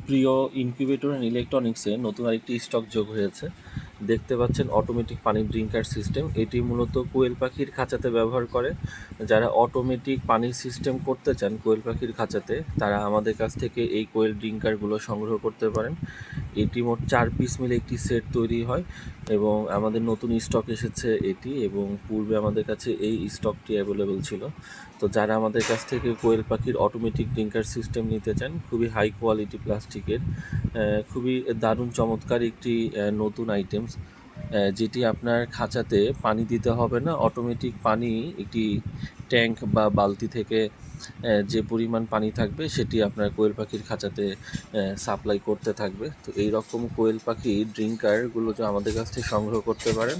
প্রিয় incubator and ইলেকট্রনিক্সে নতুন আরেকটি স্টক যোগ হয়েছে। দেখতে পাচ্ছেন অটোমেটিক পানি ড্রিঙ্কার সিস্টেম। এটি মূলত কোয়েল পাখির খাঁচাতে ব্যবহার করে। যারা অটোমেটিক পানির সিস্টেম করতে চান কোয়েল পাখির খাঁচাতে, তারা আমাদের কাছ থেকে এই কোয়েল ড্রিঙ্কারগুলো সংগ্রহ করতে পারেন। এটি মোট 4 পিস মিলে একটি সেট তৈরি হয় এবং আমাদের নতুন স্টক এসেছে এটি, এবং পূর্বে আমাদের কাছে এই স্টকটি অ্যাভেলেবল ছিল। তো যারা আমাদের কাছ থেকে কোয়েল পাখির অটোমেটিক ড্রিঙ্কার সিস্টেম নিতে চান, খুবই হাই কোয়ালিটি প্লাস্টিকের, খুবই দারুণ চমৎকার একটি নতুন আইটেমস, যেটি আপনার খাঁচাতে পানি দিতে হবে না। অটোমেটিক পানি একটি ট্যাঙ্ক বা বালতি থেকে যে পরিমাণ পানি থাকবে সেটি আপনার কোয়েল পাখির খাঁচাতে সাপ্লাই করতে থাকবে। তো এই রকম কোয়েল পাখির ড্রিঙ্কারগুলো যে আমাদের কাছ থেকে সংগ্রহ করতে পারেন।